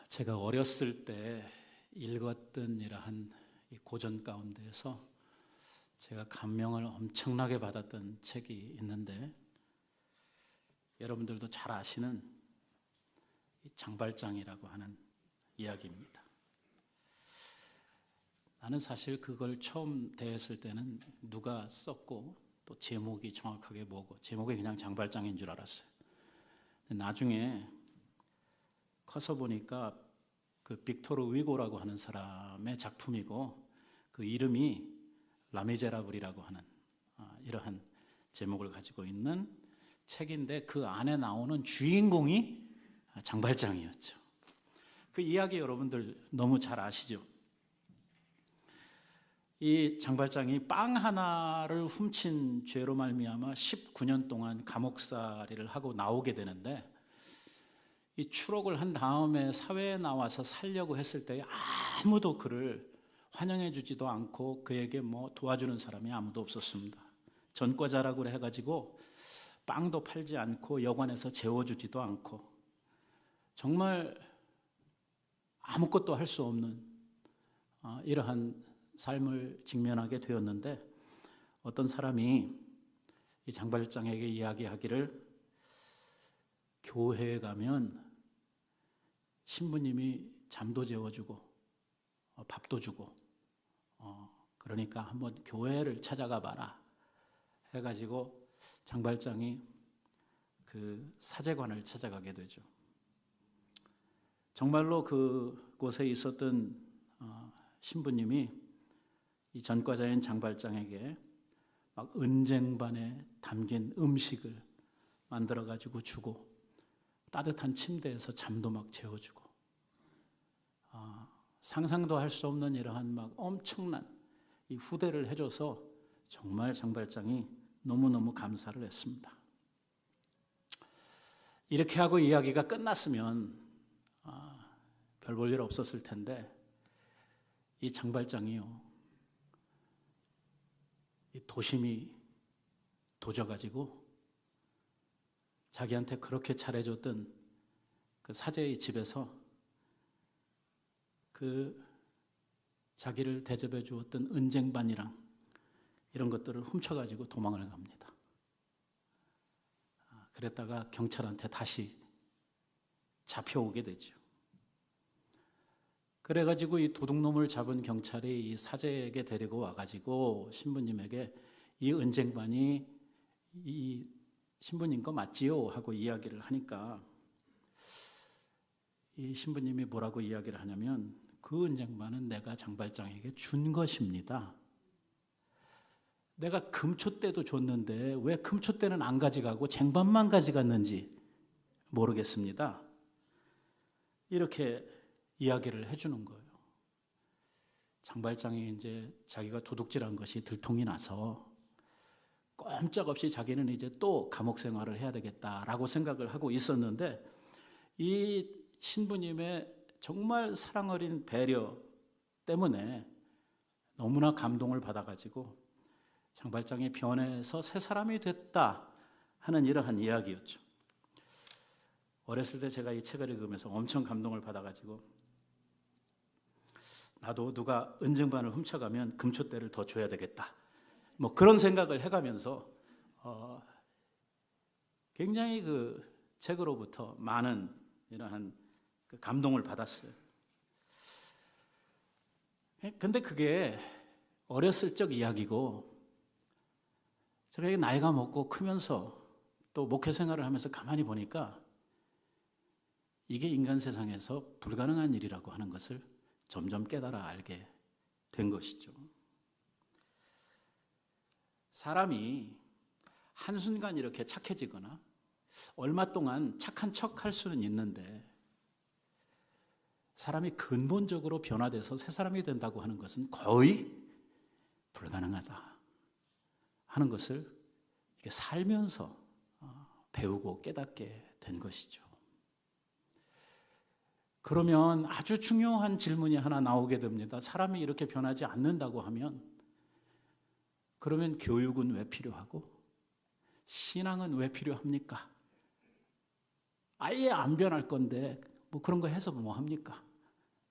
제가 어렸을 때 읽었던 이러한 이 고전 가운데에서 제가 감명을 엄청나게 받았던 책이 있는데, 여러분들도 잘 아시는 이 장발장이라고 하는 이야기입니다. 나는 사실 그걸 처음 대했을 때는 누가 썼고 또 제목이 정확하게 뭐고, 제목이 그냥 장발장인 줄 알았어요. 나중에 커서 보니까 그 빅토르 위고라고 하는 사람의 작품이고, 그 이름이 라미제라블이라고 하는 이러한 제목을 가지고 있는 책인데, 그 안에 나오는 주인공이 장발장이었죠. 그 이야기 여러분들 너무 잘 아시죠? 이 장발장이 빵 하나를 훔친 죄로 말미암아 19년 동안 감옥살이를 하고 나오게 되는데, 이 추록을 한 다음에 사회에 나와서 살려고 했을 때 아무도 그를 환영해 주지도 않고 그에게 뭐 도와주는 사람이 아무도 없었습니다. 전과자라고 해가지고 빵도 팔지 않고 여관에서 재워주지도 않고, 정말 아무것도 할 수 없는 이러한 삶을 직면하게 되었는데, 어떤 사람이 이 장발장에게 이야기하기를, 교회에 가면 신부님이 잠도 재워주고 밥도 주고 그러니까 한번 교회를 찾아가 봐라 해가지고 장발장이 그 사제관을 찾아가게 되죠. 정말로 그곳에 있었던 신부님이 이 전과자인 장발장에게 막 은쟁반에 담긴 음식을 만들어 가지고 주고, 따뜻한 침대에서 잠도 막 재워주고, 상상도 할 수 없는 이러한 막 엄청난 이 후대를 해줘서 정말 장발장이 너무너무 감사를 했습니다. 이렇게 하고 이야기가 끝났으면 별 볼 일 없었을 텐데, 이 장발장이요, 이 도심이 도져가지고 자기한테 그렇게 잘해줬던 그 사제의 집에서 그 자기를 대접해 주었던 은쟁반이랑 이런 것들을 훔쳐가지고 도망을 갑니다. 그랬다가 경찰한테 다시 잡혀오게 되죠. 그래가지고 이 도둑놈을 잡은 경찰이 이 사제에게 데리고 와가지고 신부님에게 이 은쟁반이 이 신부님 거 맞지요? 하고 이야기를 하니까, 이 신부님이 뭐라고 이야기를 하냐면, 그 은쟁반은 내가 장발장에게 준 것입니다. 내가 금초 때도 줬는데 왜 금초 때는 안 가져가고 쟁반만 가져갔는지 모르겠습니다. 이렇게 이야기를 해주는 거예요. 장발장이 이제 자기가 도둑질한 것이 들통이 나서 꼼짝없이 자기는 이제 또 감옥 생활을 해야 되겠다라고 생각을 하고 있었는데, 이 신부님의 정말 사랑 어린 배려 때문에 너무나 감동을 받아가지고 장발장이 변해서 새 사람이 됐다 하는 이러한 이야기였죠. 어렸을 때 제가 이 책을 읽으면서 엄청 감동을 받아가지고, 나도 누가 은쟁반을 훔쳐가면 금초대를 더 줘야 되겠다, 뭐 그런 생각을 해가면서 굉장히 그 책으로부터 많은 이러한 그 감동을 받았어요. 근데 그게 어렸을 적 이야기고, 제가 나이가 먹고 크면서 또 목회 생활을 하면서 가만히 보니까 이게 인간 세상에서 불가능한 일이라고 하는 것을 점점 깨달아 알게 된 것이죠. 사람이 한순간 이렇게 착해지거나 얼마 동안 착한 척 할 수는 있는데, 사람이 근본적으로 변화돼서 새 사람이 된다고 하는 것은 거의 불가능하다 하는 것을 이렇게 살면서 배우고 깨닫게 된 것이죠. 그러면 아주 중요한 질문이 하나 나오게 됩니다. 사람이 이렇게 변하지 않는다고 하면, 그러면 교육은 왜 필요하고 신앙은 왜 필요합니까? 아예 안 변할 건데 뭐 그런 거 해서 뭐 합니까?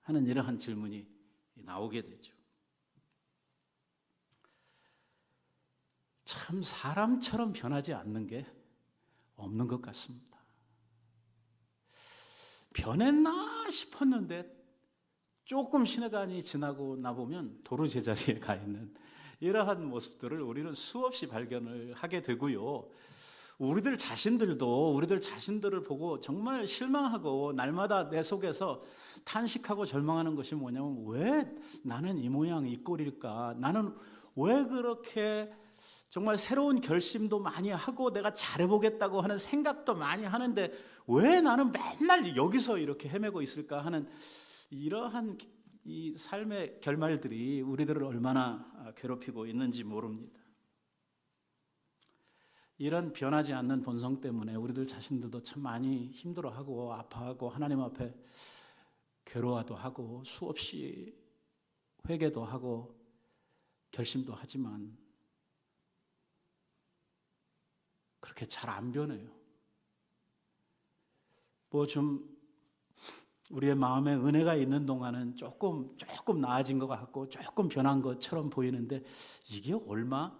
하는 이러한 질문이 나오게 되죠. 참 사람처럼 변하지 않는 게 없는 것 같습니다. 변했나 싶었는데 조금 시간이 지나고 나보면 도로 제자리에 가 있는 이러한 모습들을 우리는 수없이 발견을 하게 되고요. 우리들 자신들을 보고 정말 실망하고 날마다 내 속에서 탄식하고 절망하는 것이 뭐냐면, 왜 나는 이 모양 이 꼴일까? 나는 왜 그렇게 정말 새로운 결심도 많이 하고 내가 잘해보겠다고 하는 생각도 많이 하는데 왜 나는 맨날 여기서 이렇게 헤매고 있을까 하는 이러한 이 삶의 결말들이 우리들을 얼마나 괴롭히고 있는지 모릅니다. 이런 변하지 않는 본성 때문에 우리들 자신들도 참 많이 힘들어하고 아파하고 하나님 앞에 괴로워도 하고 수없이 회개도 하고 결심도 하지만 그렇게 잘 안 변해요. 뭐 좀 우리의 마음에 은혜가 있는 동안은 조금 나아진 것 같고 조금 변한 것처럼 보이는데 이게 얼마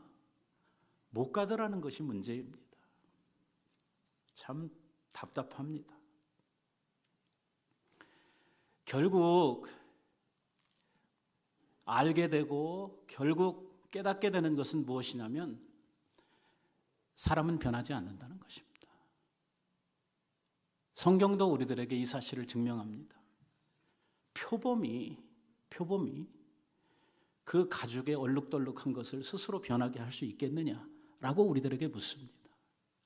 못 가더라는 것이 문제입니다. 참 답답합니다. 결국 알게 되고 결국 깨닫게 되는 것은 무엇이냐면 사람은 변하지 않는다는 것입니다. 성경도 우리들에게 이 사실을 증명합니다. 표범이 그 가죽에 얼룩덜룩한 것을 스스로 변하게 할 수 있겠느냐라고 우리들에게 묻습니다.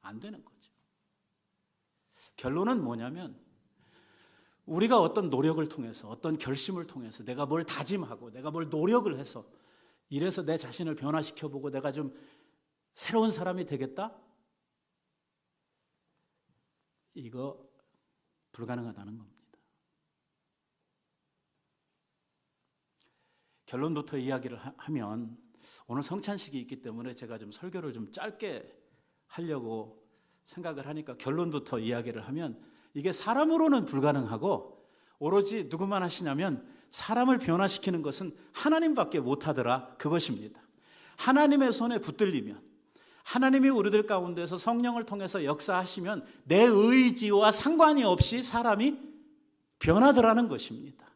안 되는 거죠. 결론은 뭐냐면 우리가 어떤 노력을 통해서 어떤 결심을 통해서 내가 뭘 다짐하고 내가 뭘 노력을 해서 이래서 내 자신을 변화시켜보고 내가 좀 새로운 사람이 되겠다? 이거 불가능하다는 겁니다. 결론부터 이야기를 하면 오늘 성찬식이 있기 때문에 제가 좀 설교를 좀 짧게 하려고 생각을 하니까 결론부터 이야기를 하면 이게 사람으로는 불가능하고 오로지 누구만 하시냐면 사람을 변화시키는 것은 하나님밖에 못하더라 그것입니다. 하나님의 손에 붙들리면 하나님이 우리들 가운데서 성령을 통해서 역사하시면 내 의지와 상관이 없이 사람이 변하더라는 것입니다.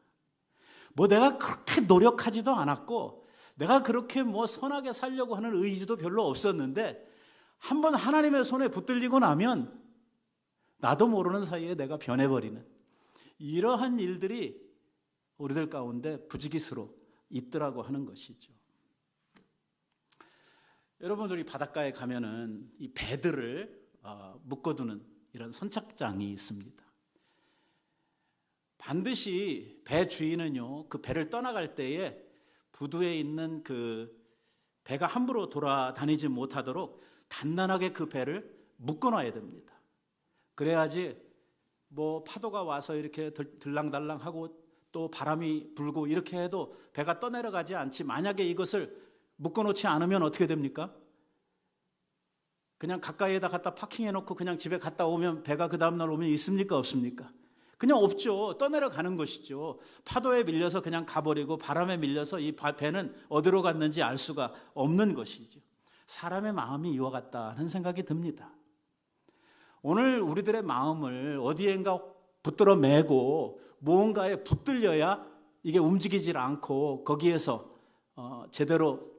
뭐 내가 그렇게 노력하지도 않았고 내가 그렇게 뭐 선하게 살려고 하는 의지도 별로 없었는데 한번 하나님의 손에 붙들리고 나면 나도 모르는 사이에 내가 변해버리는 이러한 일들이 우리들 가운데 부지기수로 있더라고 하는 것이죠. 여러분들이 바닷가에 가면은 이 배들을 묶어두는 이런 선착장이 있습니다. 반드시 배 주인은요, 그 배를 떠나갈 때에 부두에 있는 그 배가 함부로 돌아다니지 못하도록 단단하게 그 배를 묶어놔야 됩니다. 그래야지 뭐 파도가 와서 이렇게 들랑달랑하고 또 바람이 불고 이렇게 해도 배가 떠내려가지 않지. 만약에 이것을 묶어놓지 않으면 어떻게 됩니까? 그냥 가까이에다 갖다 파킹해놓고 그냥 집에 갔다 오면 배가 그 다음날 오면 있습니까? 없습니까? 그냥 없죠. 떠내려가는 것이죠. 파도에 밀려서 그냥 가버리고 바람에 밀려서 이 배는 어디로 갔는지 알 수가 없는 것이죠. 사람의 마음이 이와 같다는 생각이 듭니다. 오늘 우리들의 마음을 어디엔가 붙들어 매고 무언가에 붙들려야 이게 움직이질 않고 거기에서 제대로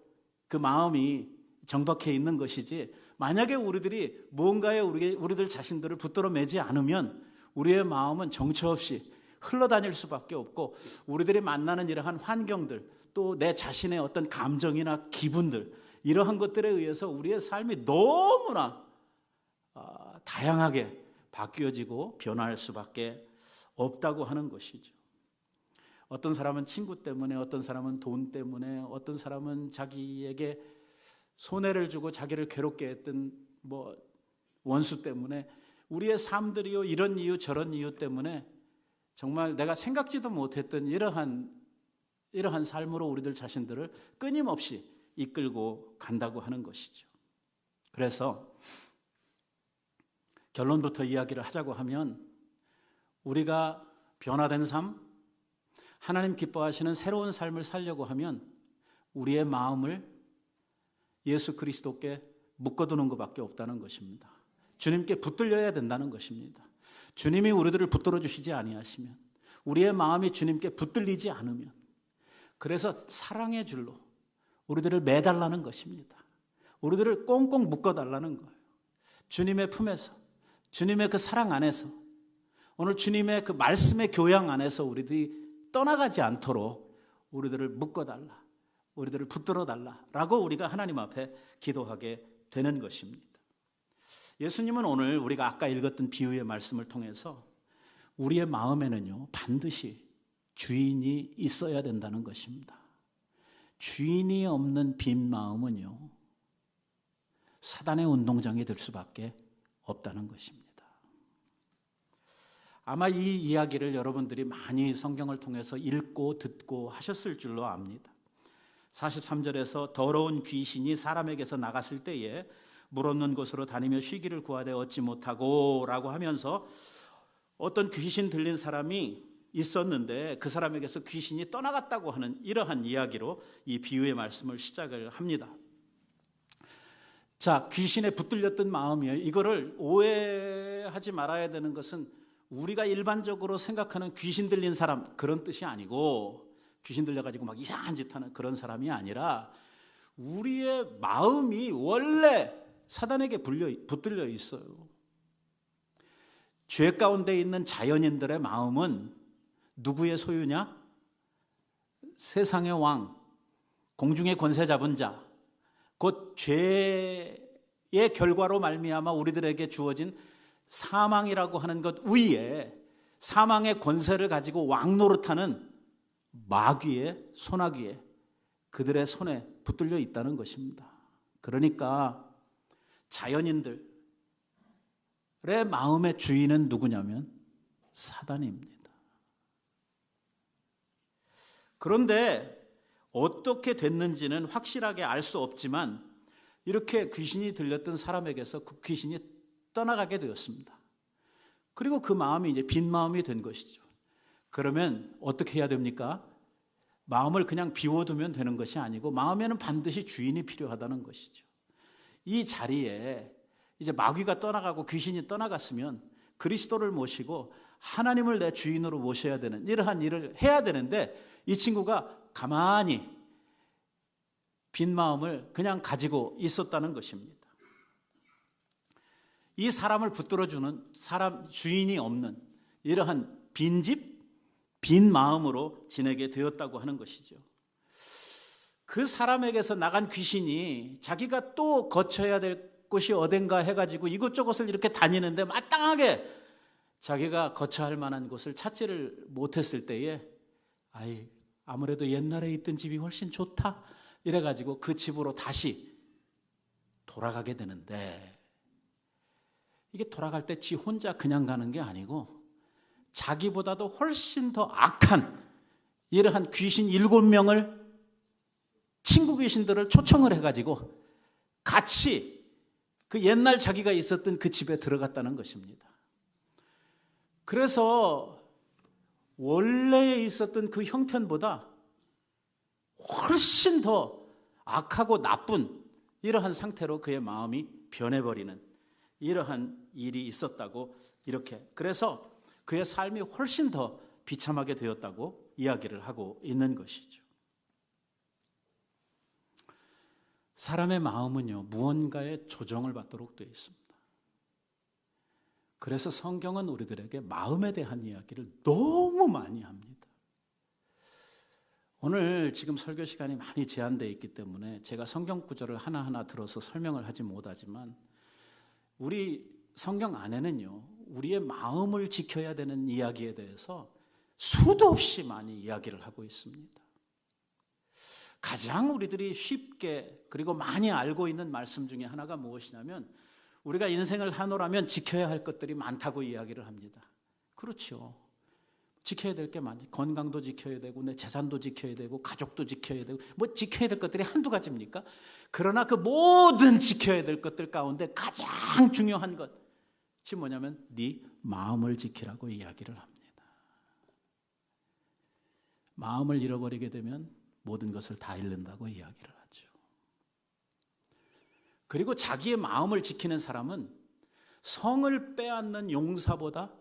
그 마음이 정박해 있는 것이지, 만약에 우리들이 무언가에 우리들 자신들을 붙들어 매지 않으면 우리의 마음은 정처 없이 흘러다닐 수밖에 없고 우리들이 만나는 이러한 환경들 또 내 자신의 어떤 감정이나 기분들 이러한 것들에 의해서 우리의 삶이 너무나 다양하게 바뀌어지고 변할 수밖에 없다고 하는 것이죠. 어떤 사람은 친구 때문에, 어떤 사람은 돈 때문에, 어떤 사람은 자기에게 손해를 주고 자기를 괴롭게 했던 뭐 원수 때문에 우리의 삶들이요 이런 이유 저런 이유 때문에 정말 내가 생각지도 못했던 이러한 삶으로 우리들 자신들을 끊임없이 이끌고 간다고 하는 것이죠. 그래서 결론부터 이야기를 하자고 하면 우리가 변화된 삶, 하나님 기뻐하시는 새로운 삶을 살려고 하면 우리의 마음을 예수 그리스도께 묶어두는 것밖에 없다는 것입니다. 주님께 붙들려야 된다는 것입니다. 주님이 우리들을 붙들어 주시지 아니하시면, 우리의 마음이 주님께 붙들리지 않으면, 그래서 사랑의 줄로 우리들을 매달라는 것입니다. 우리들을 꽁꽁 묶어달라는 거예요. 주님의 품에서, 주님의 그 사랑 안에서, 오늘 주님의 그 말씀의 교양 안에서 우리들이 떠나가지 않도록 우리들을 묶어달라, 우리들을 붙들어달라라고 우리가 하나님 앞에 기도하게 되는 것입니다. 예수님은 오늘 우리가 아까 읽었던 비유의 말씀을 통해서 우리의 마음에는요, 반드시 주인이 있어야 된다는 것입니다. 주인이 없는 빈 마음은요, 사단의 운동장이 될 수밖에 없다는 것입니다. 아마 이 이야기를 여러분들이 많이 성경을 통해서 읽고 듣고 하셨을 줄로 압니다. 43절에서 더러운 귀신이 사람에게서 나갔을 때에 물 없는 곳으로 다니며 쉬기를 구하되 얻지 못하고 라고 하면서 어떤 귀신 들린 사람이 있었는데 그 사람에게서 귀신이 떠나갔다고 하는 이러한 이야기로 이 비유의 말씀을 시작을 합니다. 자, 귀신에 붙들렸던 마음이에요. 이거를 오해하지 말아야 되는 것은 우리가 일반적으로 생각하는 귀신 들린 사람 그런 뜻이 아니고, 귀신 들려가지고 막 이상한 짓 하는 그런 사람이 아니라 우리의 마음이 원래 사단에게 붙들려 있어요. 죄 가운데 있는 자연인들의 마음은 누구의 소유냐? 세상의 왕, 공중의 권세 잡은 자, 곧 죄의 결과로 말미암아 우리들에게 주어진 사망이라고 하는 것 위에 사망의 권세를 가지고 왕 노릇하는 마귀의 소나귀에, 그들의 손에 붙들려 있다는 것입니다. 그러니까 자연인들의 마음의 주인은 누구냐면 사단입니다. 그런데 어떻게 됐는지는 확실하게 알 수 없지만 이렇게 귀신이 들렸던 사람에게서 그 귀신이 떠나가게 되었습니다. 그리고 그 마음이 이제 빈 마음이 된 것이죠. 그러면 어떻게 해야 됩니까? 마음을 그냥 비워두면 되는 것이 아니고 마음에는 반드시 주인이 필요하다는 것이죠. 이 자리에 이제 마귀가 떠나가고 귀신이 떠나갔으면 그리스도를 모시고 하나님을 내 주인으로 모셔야 되는 이러한 일을 해야 되는데 이 친구가 가만히 빈 마음을 그냥 가지고 있었다는 것입니다. 이 사람을 붙들어주는 사람, 주인이 없는 이러한 빈집, 빈 마음으로 지내게 되었다고 하는 것이죠. 그 사람에게서 나간 귀신이 자기가 또 거쳐야 될 곳이 어딘가 해가지고 이곳저곳을 이렇게 다니는데 마땅하게 자기가 거쳐야 할 만한 곳을 찾지를 못했을 때에 아무래도 옛날에 있던 집이 훨씬 좋다 이래가지고 그 집으로 다시 돌아가게 되는데, 이게 돌아갈 때 지 혼자 그냥 가는 게 아니고 자기보다도 훨씬 더 악한 이러한 귀신 7명을, 친구 귀신들을 초청을 해가지고 같이 그 옛날 자기가 있었던 그 집에 들어갔다는 것입니다. 그래서 원래 있었던 그 형편보다 훨씬 더 악하고 나쁜 이러한 상태로 그의 마음이 변해버리는 이러한 일이 있었다고, 이렇게 그래서 그의 삶이 훨씬 더 비참하게 되었다고 이야기를 하고 있는 것이죠. 사람의 마음은요, 무언가의 조정을 받도록 되어 있습니다. 그래서 성경은 우리들에게 마음에 대한 이야기를 너무 많이 합니다. 오늘 지금 설교 시간이 많이 제한되어 있기 때문에 제가 성경 구절을 하나하나 들어서 설명을 하지 못하지만 우리 성경 안에는요, 우리의 마음을 지켜야 되는 이야기에 대해서 수도 없이 많이 이야기를 하고 있습니다. 가장 우리들이 쉽게 그리고 많이 알고 있는 말씀 중에 하나가 무엇이냐면, 우리가 인생을 하노라면 지켜야 할 것들이 많다고 이야기를 합니다. 그렇죠. 지켜야 될 게 많지. 건강도 지켜야 되고 내 재산도 지켜야 되고 가족도 지켜야 되고 뭐 지켜야 될 것들이 한두 가지입니까? 그러나 그 모든 지켜야 될 것들 가운데 가장 중요한 것이 뭐냐면 네 마음을 지키라고 이야기를 합니다. 마음을 잃어버리게 되면 모든 것을 다 잃는다고 이야기를 하죠. 그리고 자기의 마음을 지키는 사람은 성을 빼앗는 용사보다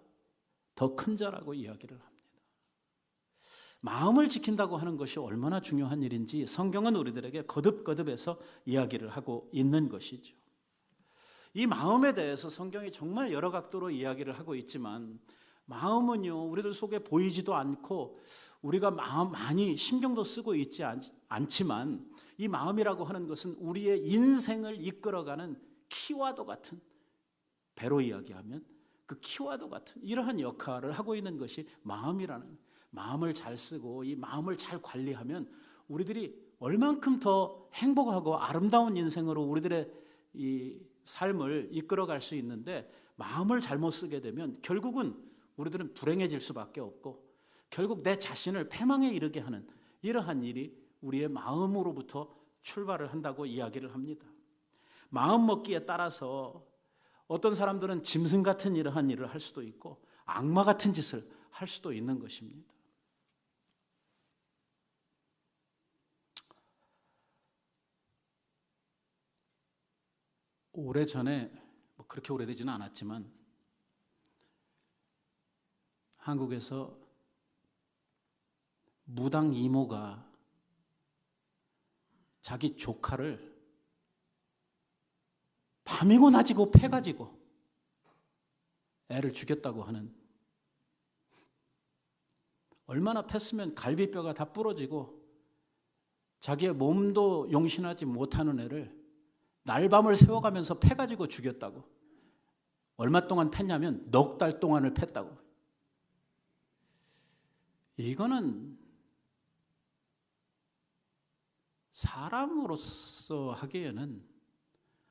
더 큰 자라고 이야기를 합니다. 마음을 지킨다고 하는 것이 얼마나 중요한 일인지 성경은 우리들에게 거듭거듭해서 이야기를 하고 있는 것이죠. 이 마음에 대해서 성경이 정말 여러 각도로 이야기를 하고 있지만 마음은요, 우리들 속에 보이지도 않고 우리가 많이 신경도 쓰고 있지 않지만 이 마음이라고 하는 것은 우리의 인생을 이끌어가는 키와도 같은, 배로 이야기하면 그 키와도 같은 이러한 역할을 하고 있는 것이 마음이라는, 마음을 잘 쓰고 이 마음을 잘 관리하면 우리들이 얼만큼 더 행복하고 아름다운 인생으로 우리들의 이 삶을 이끌어갈 수 있는데, 마음을 잘못 쓰게 되면 결국은 우리들은 불행해질 수밖에 없고 결국 내 자신을 패망에 이르게 하는 이러한 일이 우리의 마음으로부터 출발을 한다고 이야기를 합니다. 마음 먹기에 따라서 어떤 사람들은 짐승 같은 이러한 일을 할 수도 있고 악마 같은 짓을 할 수도 있는 것입니다. 오래전에, 그렇게 오래되지는 않았지만 한국에서 무당 이모가 자기 조카를 밤이고 낮이고 패가지고 애를 죽였다고 하는, 얼마나 팼으면 갈비뼈가 다 부러지고 자기의 몸도 용신하지 못하는 애를 날밤을 새워가면서 패가지고 죽였다고. 얼마 동안 팼냐면 넉 달 동안을 팼다고. 이거는 사람으로서 하기에는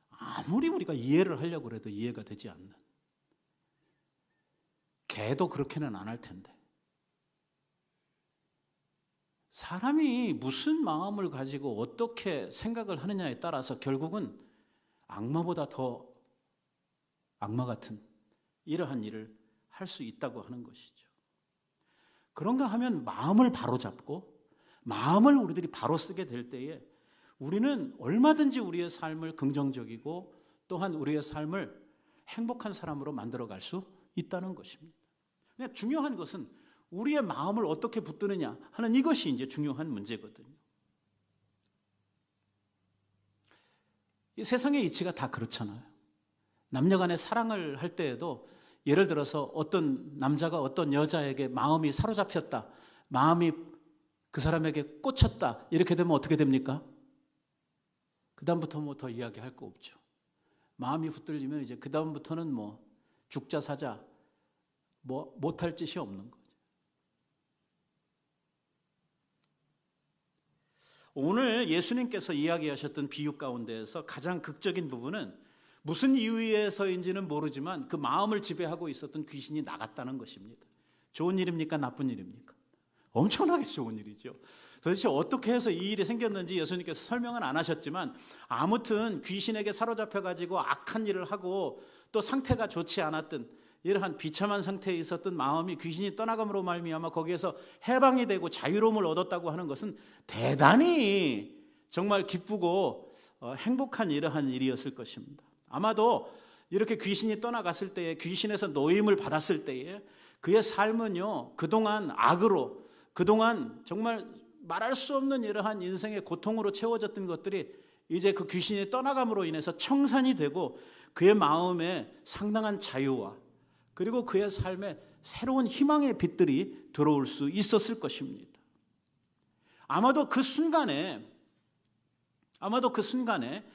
아무리 우리가 이해를 하려고 해도 이해가 되지 않는, 개도 그렇게는 안 할 텐데, 사람이 무슨 마음을 가지고 어떻게 생각을 하느냐에 따라서 결국은 악마보다 더 악마 같은 이러한 일을 할 수 있다고 하는 것이죠. 그런가 하면 마음을 바로잡고 마음을 우리들이 바로 쓰게 될 때에 우리는 얼마든지 우리의 삶을 긍정적이고 또한 우리의 삶을 행복한 사람으로 만들어갈 수 있다는 것입니다. 그냥 중요한 것은 우리의 마음을 어떻게 붙드느냐 하는 이것이 이제 중요한 문제거든요. 이 세상의 이치가 다 그렇잖아요. 남녀 간의 사랑을 할 때에도 예를 들어서 어떤 남자가 어떤 여자에게 마음이 사로잡혔다, 마음이 그 사람에게 꽂혔다, 이렇게 되면 어떻게 됩니까? 그 다음부터 뭐 더 이야기할 거 없죠. 마음이 붙들리면 이제 그 다음부터는 뭐 죽자 사자 뭐 못할 짓이 없는 거죠. 오늘 예수님께서 이야기하셨던 비유 가운데에서 가장 극적인 부분은 무슨 이유에서인지는 모르지만 그 마음을 지배하고 있었던 귀신이 나갔다는 것입니다. 좋은 일입니까? 나쁜 일입니까? 엄청나게 좋은 일이죠. 도대체 어떻게 해서 이 일이 생겼는지 예수님께서 설명은 안 하셨지만 아무튼 귀신에게 사로잡혀가지고 악한 일을 하고 또 상태가 좋지 않았던 이러한 비참한 상태에 있었던 마음이 귀신이 떠나감으로 말미암아 거기에서 해방이 되고 자유로움을 얻었다고 하는 것은 대단히 정말 기쁘고 행복한 이러한 일이었을 것입니다. 아마도 이렇게 귀신이 떠나갔을 때에, 귀신에서 노임을 받았을 때에 그의 삶은요, 그동안 악으로, 그동안 정말 말할 수 없는 이러한 인생의 고통으로 채워졌던 것들이 이제 그 귀신이 떠나감으로 인해서 청산이 되고 그의 마음에 상당한 자유와 그리고 그의 삶에 새로운 희망의 빛들이 들어올 수 있었을 것입니다. 아마도 그 순간에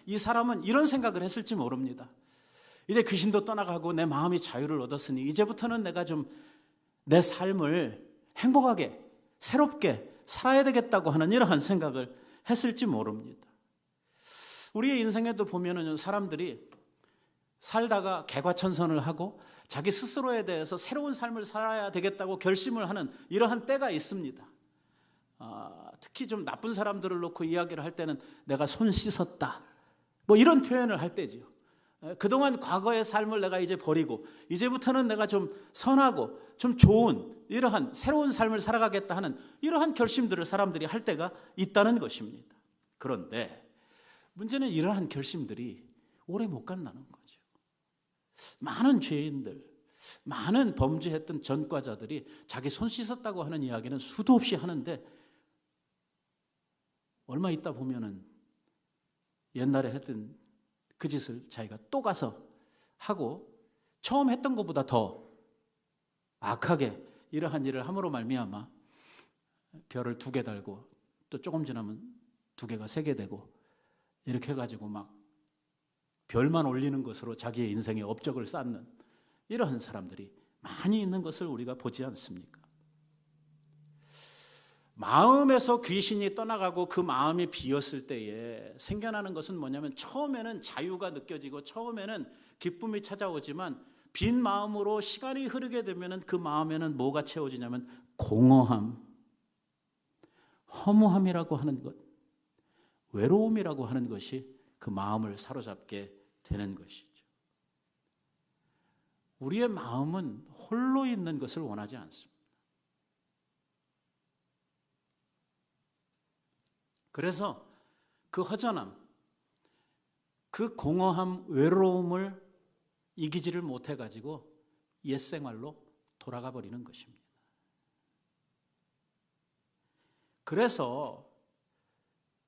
이 사람은 이런 생각을 했을지 모릅니다. 이제 귀신도 떠나가고 내 마음이 자유를 얻었으니 이제부터는 내가 좀 내 삶을 행복하게 새롭게 살아야 되겠다고 하는 이러한 생각을 했을지 모릅니다. 우리의 인생에도 보면은 사람들이 살다가 개과천선을 하고 자기 스스로에 대해서 새로운 삶을 살아야 되겠다고 결심을 하는 이러한 때가 있습니다. 특히 좀 나쁜 사람들을 놓고 이야기를 할 때는 내가 손 씻었다, 뭐 이런 표현을 할 때죠. 그동안 과거의 삶을 내가 이제 버리고 이제부터는 내가 좀 선하고 좀 좋은 이러한 새로운 삶을 살아가겠다 하는 이러한 결심들을 사람들이 할 때가 있다는 것입니다. 그런데 문제는 이러한 결심들이 오래 못 간다는 거죠. 많은 죄인들, 많은 범죄했던 전과자들이 자기 손 씻었다고 하는 이야기는 수도 없이 하는데 얼마 있다 보면은 옛날에 했던 그 짓을 자기가 또 가서 하고 처음 했던 것보다 더 악하게 이러한 일을 함으로 말미암아 별을 2개 달고 또 조금 지나면 2개가 3개 되고 이렇게 해가지고 막 별만 올리는 것으로 자기의 인생의 업적을 쌓는 이러한 사람들이 많이 있는 것을 우리가 보지 않습니까? 마음에서 귀신이 떠나가고 그 마음이 비었을 때에 생겨나는 것은 뭐냐면 처음에는 자유가 느껴지고 처음에는 기쁨이 찾아오지만 빈 마음으로 시간이 흐르게 되면 그 마음에는 뭐가 채워지냐면 공허함, 허무함이라고 하는 것, 외로움이라고 하는 것이 그 마음을 사로잡게 되는 것이죠. 우리의 마음은 홀로 있는 것을 원하지 않습니다. 그래서 그 허전함, 그 공허함, 외로움을 이기지를 못해가지고 옛생활로 돌아가 버리는 것입니다. 그래서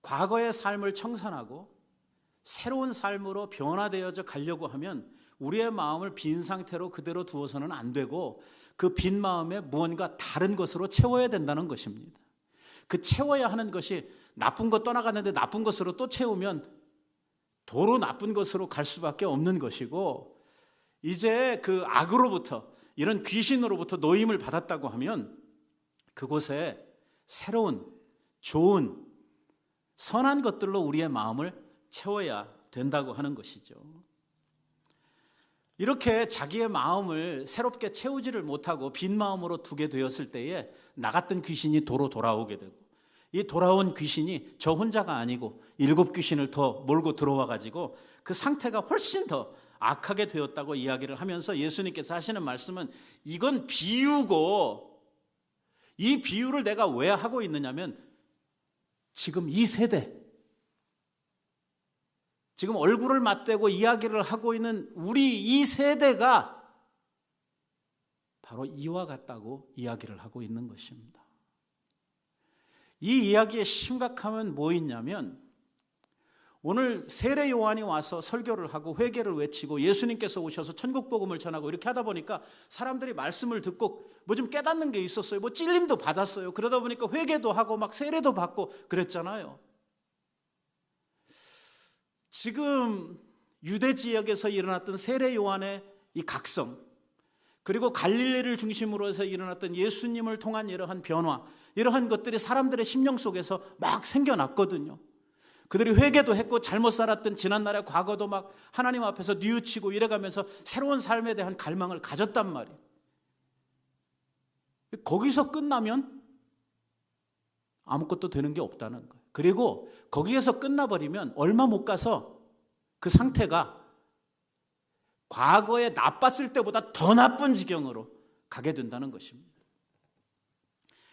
과거의 삶을 청산하고 새로운 삶으로 변화되어져 가려고 하면 우리의 마음을 빈 상태로 그대로 두어서는 안 되고 그 빈 마음에 무언가 다른 것으로 채워야 된다는 것입니다. 그 채워야 하는 것이 나쁜 것 떠나갔는데 나쁜 것으로 또 채우면 도로 나쁜 것으로 갈 수밖에 없는 것이고 이제 그 악으로부터 이런 귀신으로부터 노임을 받았다고 하면 그곳에 새로운 좋은 선한 것들로 우리의 마음을 채워야 된다고 하는 것이죠. 이렇게 자기의 마음을 새롭게 채우지를 못하고 빈 마음으로 두게 되었을 때에 나갔던 귀신이 도로 돌아오게 되고 이 돌아온 귀신이 저 혼자가 아니고 7 귀신을 더 몰고 들어와 가지고 그 상태가 훨씬 더 악하게 되었다고 이야기를 하면서 예수님께서 하시는 말씀은 이건 비유고 이 비유를 내가 왜 하고 있느냐면 지금 이 세대 지금 얼굴을 맞대고 이야기를 하고 있는 우리 이 세대가 바로 이와 같다고 이야기를 하고 있는 것입니다. 이 이야기의 심각함은 뭐 있냐면 오늘 세례 요한이 와서 설교를 하고 회개를 외치고 예수님께서 오셔서 천국 복음을 전하고 이렇게 하다 보니까 사람들이 말씀을 듣고 뭐 좀 깨닫는 게 있었어요. 뭐 찔림도 받았어요. 그러다 보니까 회개도 하고 막 세례도 받고 그랬잖아요. 지금 유대 지역에서 일어났던 세례 요한의 이 각성 그리고 갈릴리를 중심으로 해서 일어났던 예수님을 통한 이러한 변화 이러한 것들이 사람들의 심령 속에서 막 생겨났거든요. 그들이 회개도 했고 잘못 살았던 지난날의 과거도 막 하나님 앞에서 뉘우치고 이래가면서 새로운 삶에 대한 갈망을 가졌단 말이에요. 거기서 끝나면 아무것도 되는 게 없다는 거예요. 그리고 거기에서 끝나버리면 얼마 못 가서 그 상태가 과거에 나빴을 때보다 더 나쁜 지경으로 가게 된다는 것입니다.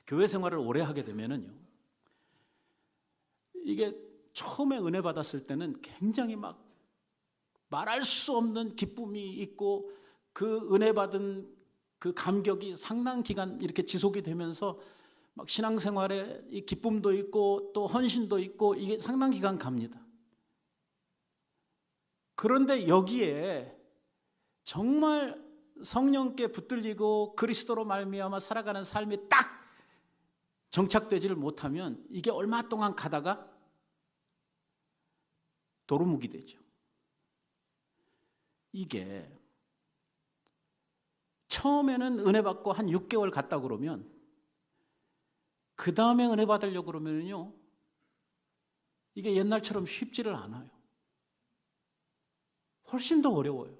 교회 생활을 오래 하게 되면은요, 이게 처음에 은혜 받았을 때는 굉장히 막 말할 수 없는 기쁨이 있고 그 은혜 받은 그 감격이 상당 기간 이렇게 지속이 되면서 막 신앙생활에 이 기쁨도 있고 또 헌신도 있고 이게 상당 기간 갑니다. 그런데 여기에 정말 성령께 붙들리고 그리스도로 말미암아 살아가는 삶이 딱 정착되지를 못하면 이게 얼마 동안 가다가 도루묵이 되죠. 이게 처음에는 은혜 받고 한 6개월 갔다 그러면 그 다음에 은혜 받으려고 그러면요 이게 옛날처럼 쉽지를 않아요. 훨씬 더 어려워요.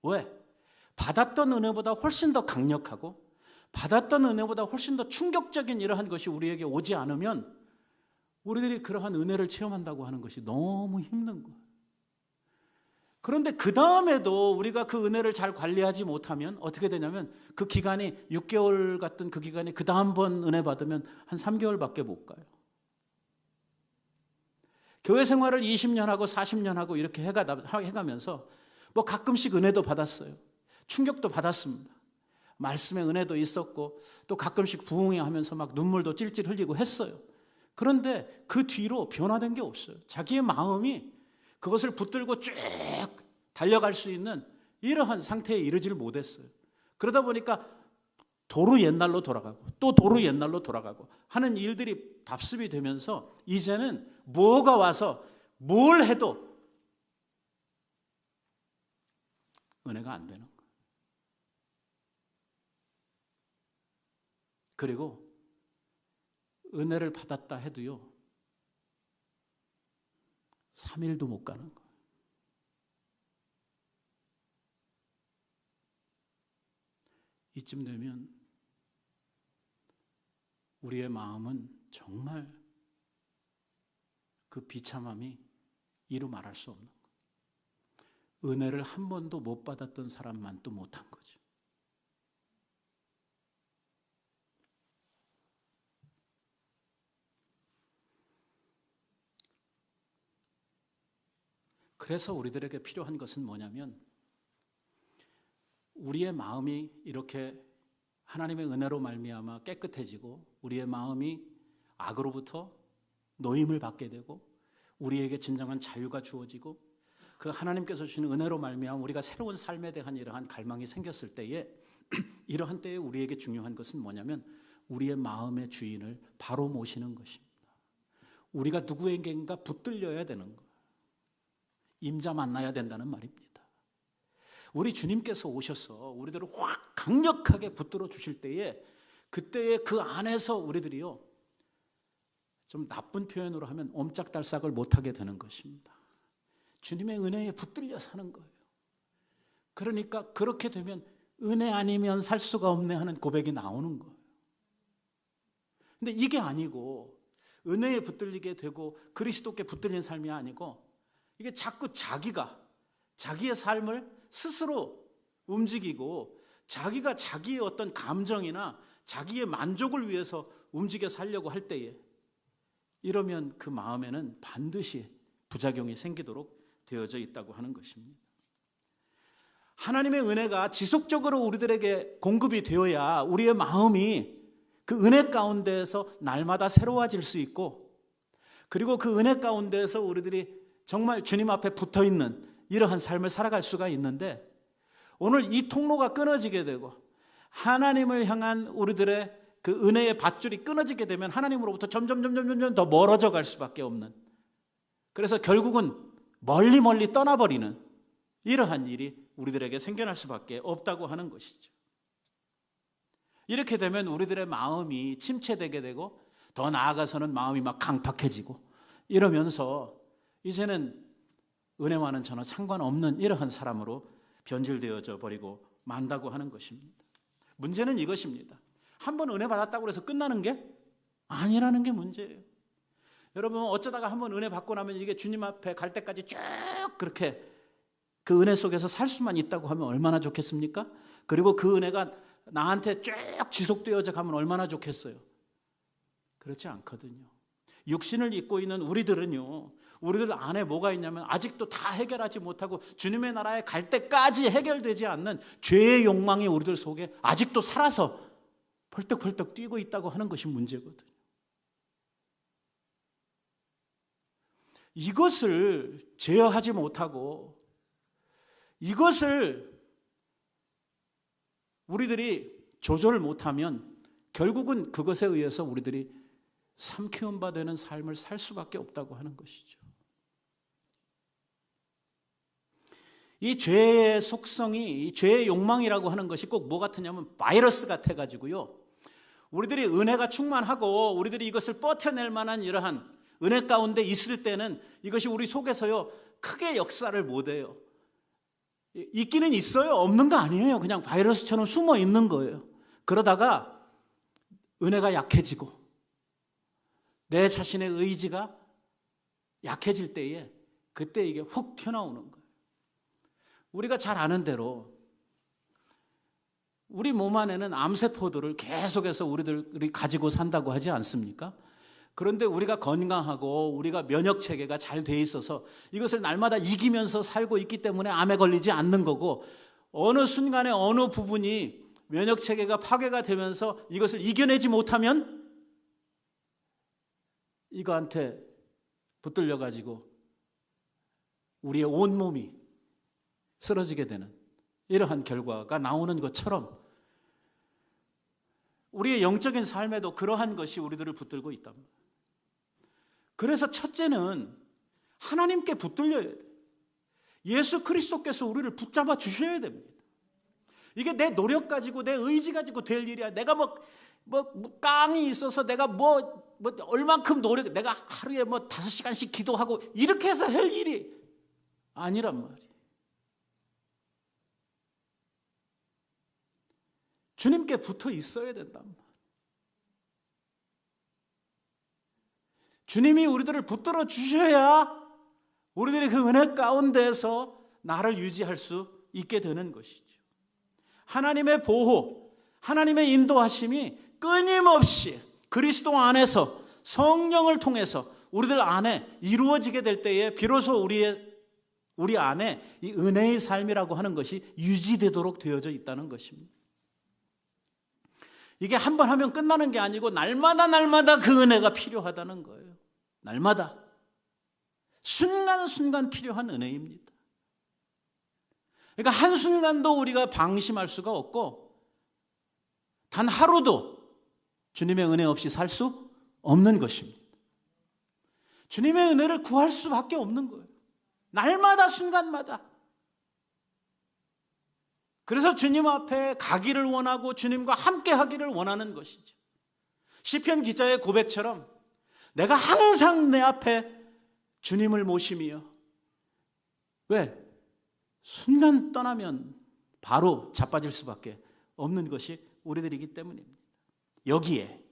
왜? 받았던 은혜보다 훨씬 더 강력하고 받았던 은혜보다 훨씬 더 충격적인 이러한 것이 우리에게 오지 않으면 우리들이 그러한 은혜를 체험한다고 하는 것이 너무 힘든 거예요. 그런데 그 다음에도 우리가 그 은혜를 잘 관리하지 못하면 어떻게 되냐면 그 기간이 6개월 같은 그 기간이 그 다음번 은혜 받으면 한 3개월밖에 못 가요. 교회 생활을 20년 하고 40년 하고 이렇게 해가면서 뭐 가끔씩 은혜도 받았어요. 충격도 받았습니다. 말씀의 은혜도 있었고 또 가끔씩 부흥하면서 막 눈물도 찔찔 흘리고 했어요. 그런데 그 뒤로 변화된 게 없어요. 자기의 마음이 그것을 붙들고 쭉 달려갈 수 있는 이러한 상태에 이르지를 못했어요. 그러다 보니까 도로 옛날로 돌아가고 또 도로 옛날로 돌아가고 하는 일들이 답습이 되면서 이제는 뭐가 와서 뭘 해도 은혜가 안 되는 거예요. 그리고 은혜를 받았다 해도요 3일도 못 가는 거예요. 이쯤 되면 우리의 마음은 정말 그 비참함이 이루 말할 수 없는 거예요. 은혜를 한 번도 못 받았던 사람만 또 못한 거죠. 그래서 우리들에게 필요한 것은 뭐냐면 우리의 마음이 이렇게 하나님의 은혜로 말미암아 깨끗해지고 우리의 마음이 악으로부터 노임을 받게 되고 우리에게 진정한 자유가 주어지고 그 하나님께서 주시는 은혜로 말미암아 우리가 새로운 삶에 대한 이러한 갈망이 생겼을 때에 이러한 때에 우리에게 중요한 것은 뭐냐면 우리의 마음의 주인을 바로 모시는 것입니다. 우리가 누구에게인가 붙들려야 되는 거예요. 임자 만나야 된다는 말입니다. 우리 주님께서 오셔서 우리들을 확 강력하게 붙들어 주실 때에 그때에 그 안에서 우리들이요 좀 나쁜 표현으로 하면 옴짝달싹을 못하게 되는 것입니다. 주님의 은혜에 붙들려 사는 거예요. 그러니까 그렇게 되면 은혜 아니면 살 수가 없네 하는 고백이 나오는 거예요. 근데 이게 아니고 은혜에 붙들리게 되고 그리스도께 붙들린 삶이 아니고 이게 자꾸 자기의 삶을 스스로 움직이고 자기가 자기의 어떤 감정이나 자기의 만족을 위해서 움직여 살려고 할 때에 이러면 그 마음에는 반드시 부작용이 생기도록 되어져 있다고 하는 것입니다. 하나님의 은혜가 지속적으로 우리들에게 공급이 되어야 우리의 마음이 그 은혜 가운데에서 날마다 새로워질 수 있고 그리고 그 은혜 가운데에서 우리들이 정말 주님 앞에 붙어있는 이러한 삶을 살아갈 수가 있는데 오늘 이 통로가 끊어지게 되고 하나님을 향한 우리들의 그 은혜의 밧줄이 끊어지게 되면 하나님으로부터 점점 더 멀어져 갈 수밖에 없는 그래서 결국은 멀리 떠나버리는 이러한 일이 우리들에게 생겨날 수밖에 없다고 하는 것이죠. 이렇게 되면 우리들의 마음이 침체되게 되고 더 나아가서는 마음이 막 강팍해지고 이러면서 이제는 은혜와는 전혀 상관없는 이러한 사람으로 변질되어져 버리고 만다고 하는 것입니다. 문제는 이것입니다. 한번 은혜 받았다고 해서 끝나는 게 아니라는 게 문제예요. 여러분 어쩌다가 한번 은혜 받고 나면 이게 주님 앞에 갈 때까지 쭉 그렇게 그 은혜 속에서 살 수만 있다고 하면 얼마나 좋겠습니까? 그리고 그 은혜가 나한테 쭉 지속되어져 가면 얼마나 좋겠어요. 그렇지 않거든요. 육신을 입고 있는 우리들은요 우리들 안에 뭐가 있냐면 아직도 다 해결하지 못하고 주님의 나라에 갈 때까지 해결되지 않는 죄의 욕망이 우리들 속에 아직도 살아서 펄떡펄떡 뛰고 있다고 하는 것이 문제거든요. 이것을 제어하지 못하고 이것을 우리들이 조절을 못하면 결국은 그것에 의해서 우리들이 삼키운 바 되는 삶을 살 수밖에 없다고 하는 것이죠. 이 죄의 속성이 이 죄의 욕망이라고 하는 것이 꼭 뭐 같으냐면 바이러스 같아가지고요 우리들이 은혜가 충만하고 우리들이 이것을 버텨낼 만한 이러한 은혜 가운데 있을 때는 이것이 우리 속에서요 크게 역사를 못해요. 있기는 있어요. 없는 거 아니에요. 그냥 바이러스처럼 숨어 있는 거예요. 그러다가 은혜가 약해지고 내 자신의 의지가 약해질 때에 그때 이게 훅 튀어나오는 거예요. 우리가 잘 아는 대로 우리 몸 안에는 암세포들을 계속해서 우리들이 가지고 산다고 하지 않습니까? 그런데 우리가 건강하고 우리가 면역 체계가 잘 돼 있어서 이것을 날마다 이기면서 살고 있기 때문에 암에 걸리지 않는 거고, 어느 순간에 어느 부분이 면역 체계가 파괴가 되면서 이것을 이겨내지 못하면 이거한테 붙들려 가지고 우리의 온몸이 쓰러지게 되는 이러한 결과가 나오는 것처럼 우리의 영적인 삶에도 그러한 것이 우리들을 붙들고 있단 말이에요. 그래서 첫째는 하나님께 붙들려야 돼요. 예수 그리스도께서 우리를 붙잡아 주셔야 됩니다. 이게 내 노력 가지고 내 의지 가지고 될 일이야. 내가 깡이 있어서 내가 얼만큼 노력, 내가 하루에 5시간씩 기도하고 이렇게 해서 할 일이 아니란 말이에요. 주님께 붙어 있어야 된단 말이에요. 주님이 우리들을 붙들어 주셔야 우리들이 그 은혜 가운데서 나를 유지할 수 있게 되는 것이죠. 하나님의 보호, 하나님의 인도하심이 끊임없이 그리스도 안에서 성령을 통해서 우리들 안에 이루어지게 될 때에 비로소 우리 안에 이 은혜의 삶이라고 하는 것이 유지되도록 되어져 있다는 것입니다. 이게 한 번 하면 끝나는 게 아니고 날마다 그 은혜가 필요하다는 거예요. 날마다 순간순간 필요한 은혜입니다. 그러니까 한순간도 우리가 방심할 수가 없고 단 하루도 주님의 은혜 없이 살 수 없는 것입니다. 주님의 은혜를 구할 수밖에 없는 거예요. 날마다 순간마다. 그래서 주님 앞에 가기를 원하고 주님과 함께 하기를 원하는 것이죠. 시편 기자의 고백처럼 내가 항상 내 앞에 주님을 모심이요. 왜? 순간 떠나면 바로 자빠질 수밖에 없는 것이 우리들이기 때문입니다. 여기에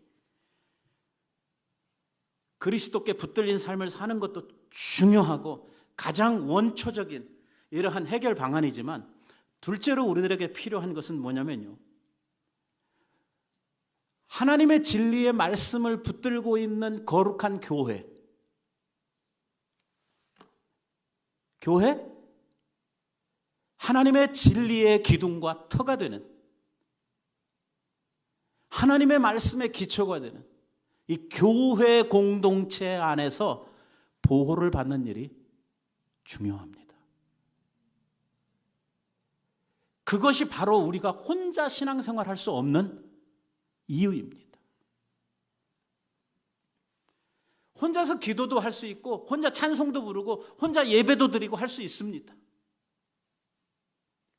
그리스도께 붙들린 삶을 사는 것도 중요하고 가장 원초적인 이러한 해결 방안이지만, 둘째로 우리들에게 필요한 것은 뭐냐면요, 하나님의 진리의 말씀을 붙들고 있는 거룩한 교회. 하나님의 진리의 기둥과 터가 되는, 하나님의 말씀의 기초가 되는 이 교회 공동체 안에서 보호를 받는 일이 중요합니다. 그것이 바로 우리가 혼자 신앙생활 할 수 없는 이유입니다. 혼자서 기도도 할 수 있고 혼자 찬송도 부르고 혼자 예배도 드리고 할 수 있습니다.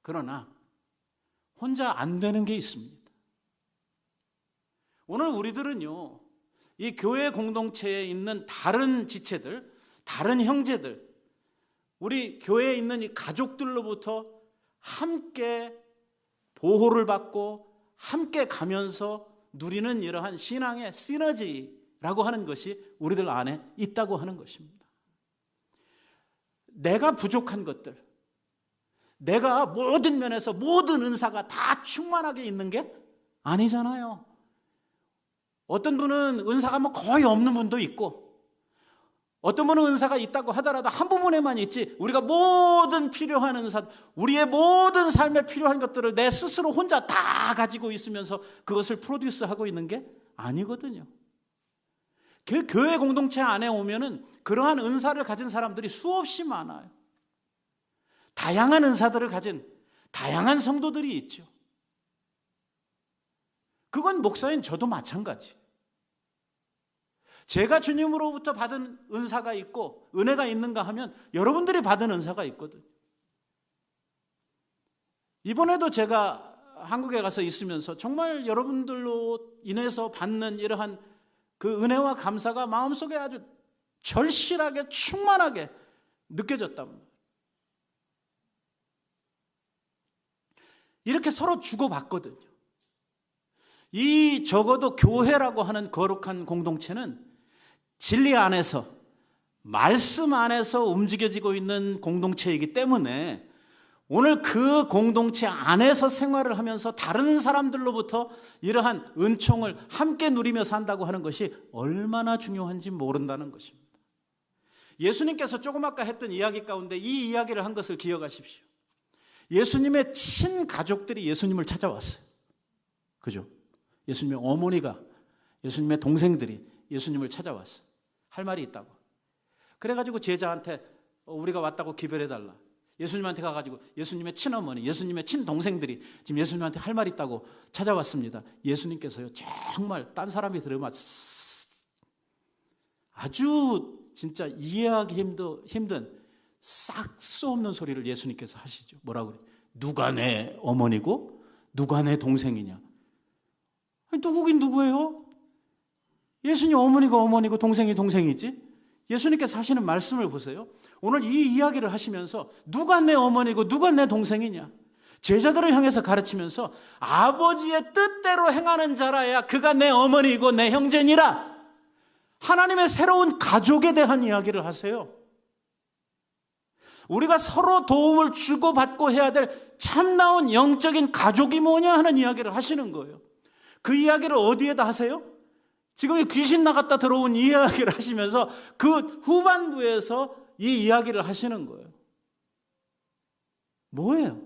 그러나 혼자 안 되는 게 있습니다. 오늘 우리들은요, 이 교회 공동체에 있는 다른 지체들, 다른 형제들, 우리 교회에 있는 이 가족들로부터 함께 보호를 받고 함께 가면서 누리는 이러한 신앙의 시너지라고 하는 것이 우리들 안에 있다고 하는 것입니다. 내가 부족한 것들, 내가 모든 면에서 모든 은사가 다 충만하게 있는 게 아니잖아요. 어떤 분은 은사가 거의 없는 분도 있고, 어떤 분은 은사가 있다고 하더라도 한 부분에만 있지, 우리가 모든 필요한 은사, 우리의 모든 삶에 필요한 것들을 내 스스로 혼자 다 가지고 있으면서 그것을 프로듀스하고 있는 게 아니거든요. 그 교회 공동체 안에 오면은 그러한 은사를 가진 사람들이 수없이 많아요. 다양한 은사들을 가진 다양한 성도들이 있죠. 그건 목사인 저도 마찬가지. 제가 주님으로부터 받은 은사가 있고 은혜가 있는가 하면 여러분들이 받은 은사가 있거든요. 이번에도 제가 한국에 가서 있으면서 정말 여러분들로 인해서 받는 이러한 그 은혜와 감사가 마음속에 아주 절실하게 충만하게 느껴졌단 말이에요. 이렇게 서로 주고받거든요. 이 적어도 교회라고 하는 거룩한 공동체는 진리 안에서, 말씀 안에서 움직여지고 있는 공동체이기 때문에 오늘 그 공동체 안에서 생활을 하면서 다른 사람들로부터 이러한 은총을 함께 누리며 산다고 하는 것이 얼마나 중요한지 모른다는 것입니다. 예수님께서 조금 아까 했던 이야기 가운데 이 이야기를 한 것을 기억하십시오. 예수님의 친가족들이 예수님을 찾아왔어요. 그죠? 예수님의 어머니가, 예수님의 동생들이 예수님을 찾아왔어요. 할 말이 있다고. 그래가지고 제자한테 우리가 왔다고 기별해달라. 예수님한테 가가지고 예수님의 친어머니, 예수님의 친동생들이 지금 예수님한테 할 말이 있다고 찾아왔습니다. 예수님께서요, 정말 딴 사람이 들으면 아주 진짜 이해하기 힘든 싹 수 없는 소리를 예수님께서 하시죠. 뭐라고 그래요? 누가 내 어머니고 누가 내 동생이냐? 아니, 누구긴 누구예요? 예수님 어머니가 어머니고 동생이 동생이지. 예수님께서 하시는 말씀을 보세요. 오늘 이 이야기를 하시면서 누가 내 어머니고 누가 내 동생이냐? 제자들을 향해서 가르치면서 아버지의 뜻대로 행하는 자라야 그가 내 어머니고 내 형제니라. 하나님의 새로운 가족에 대한 이야기를 하세요. 우리가 서로 도움을 주고받고 해야 될 참나온 영적인 가족이 뭐냐 하는 이야기를 하시는 거예요. 그 이야기를 어디에다 하세요? 지금 귀신 나갔다 들어온 이 이야기를 하시면서 그 후반부에서 이 이야기를 하시는 거예요. 뭐예요?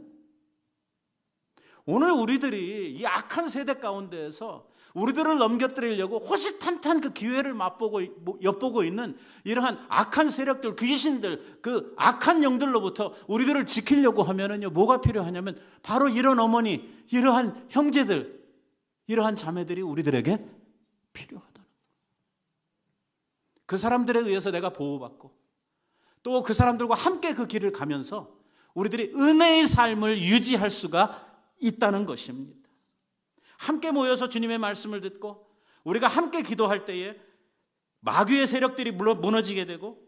오늘 우리들이 이 악한 세대 가운데에서 우리들을 넘겨뜨리려고 호시탄탄 그 기회를 엿보고 있는 이러한 악한 세력들, 귀신들, 그 악한 영들로부터 우리들을 지키려고 하면은요, 뭐가 필요하냐면 바로 이런 어머니, 이러한 형제들, 이러한 자매들이 우리들에게 필요하다는 거예요. 그 사람들에 의해서 내가 보호받고 또 그 사람들과 함께 그 길을 가면서 우리들이 은혜의 삶을 유지할 수가 있다는 것입니다. 함께 모여서 주님의 말씀을 듣고 우리가 함께 기도할 때에 마귀의 세력들이 무너지게 되고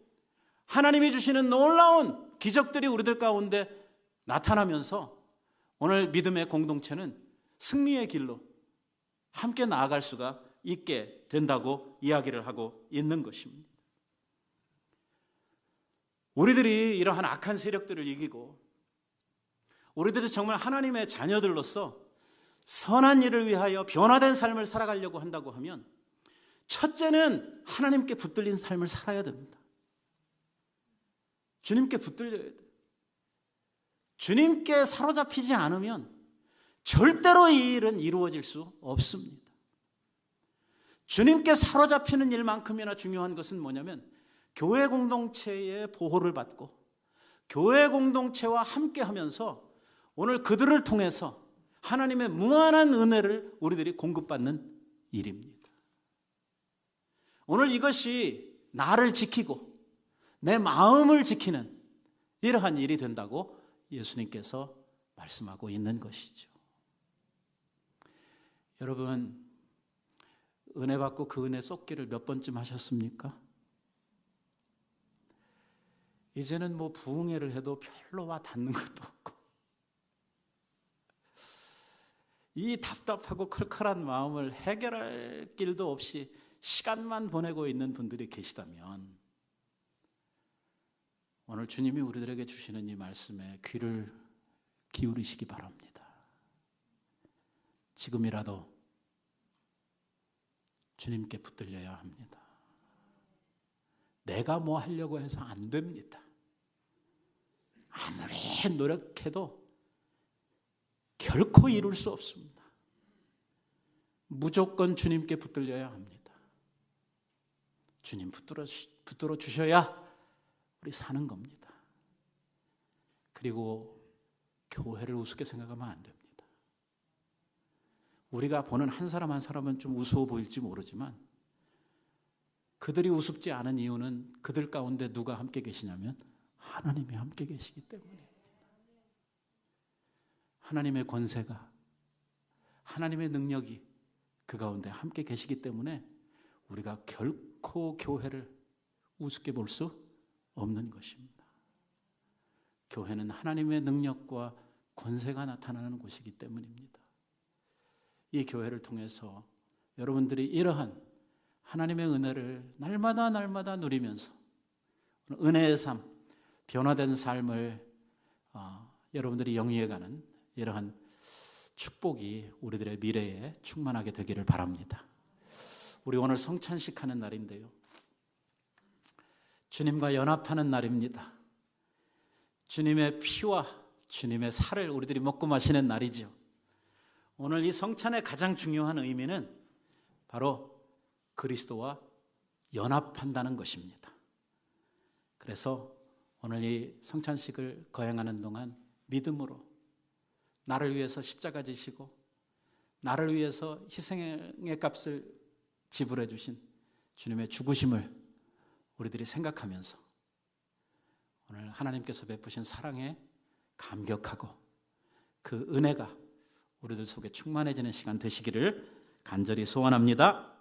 하나님이 주시는 놀라운 기적들이 우리들 가운데 나타나면서 오늘 믿음의 공동체는 승리의 길로 함께 나아갈 수가 있게 된다고 이야기를 하고 있는 것입니다. 우리들이 이러한 악한 세력들을 이기고 우리들이 정말 하나님의 자녀들로서 선한 일을 위하여 변화된 삶을 살아가려고 한다고 하면 첫째는 하나님께 붙들린 삶을 살아야 됩니다. 주님께 붙들려야 돼요. 주님께 사로잡히지 않으면 절대로 이 일은 이루어질 수 없습니다. 주님께 사로잡히는 일만큼이나 중요한 것은 뭐냐면 교회 공동체의 보호를 받고 교회 공동체와 함께 하면서 오늘 그들을 통해서 하나님의 무한한 은혜를 우리들이 공급받는 일입니다. 오늘 이것이 나를 지키고 내 마음을 지키는 이러한 일이 된다고 예수님께서 말씀하고 있는 것이죠. 여러분, 은혜 받고 그 은혜 쏟기를 몇 번쯤 하셨습니까? 이제는 뭐 부흥회를 해도 별로 와 닿는 것도 없고 이 답답하고 칼칼한 마음을 해결할 길도 없이 시간만 보내고 있는 분들이 계시다면 오늘 주님이 우리들에게 주시는 이 말씀에 귀를 기울이시기 바랍니다. 지금이라도 주님께 붙들려야 합니다. 내가 뭐 하려고 해서 안 됩니다. 아무리 노력해도 결코 이룰 수 없습니다. 무조건 주님께 붙들려야 합니다. 주님 붙들어 주셔야 우리 사는 겁니다. 그리고 교회를 우습게 생각하면 안 됩니다. 우리가 보는 한 사람 한 사람은 좀 우스워 보일지 모르지만 그들이 우습지 않은 이유는 그들 가운데 누가 함께 계시냐면 하나님이 함께 계시기 때문입니다. 하나님의 권세가, 하나님의 능력이 그 가운데 함께 계시기 때문에 우리가 결코 교회를 우습게 볼 수 없는 것입니다. 교회는 하나님의 능력과 권세가 나타나는 곳이기 때문입니다. 이 교회를 통해서 여러분들이 이러한 하나님의 은혜를 날마다 누리면서 은혜의 삶, 변화된 삶을 여러분들이 영위해가는 이러한 축복이 우리들의 미래에 충만하게 되기를 바랍니다. 우리 오늘 성찬식 하는 날인데요, 주님과 연합하는 날입니다. 주님의 피와 주님의 살을 우리들이 먹고 마시는 날이죠. 오늘 이 성찬의 가장 중요한 의미는 바로 그리스도와 연합한다는 것입니다. 그래서 오늘 이 성찬식을 거행하는 동안 믿음으로 나를 위해서 십자가 지시고 나를 위해서 희생의 값을 지불해 주신 주님의 죽으심을 우리들이 생각하면서 오늘 하나님께서 베푸신 사랑에 감격하고 그 은혜가 우리들 속에 충만해지는 시간 되시기를 간절히 소원합니다.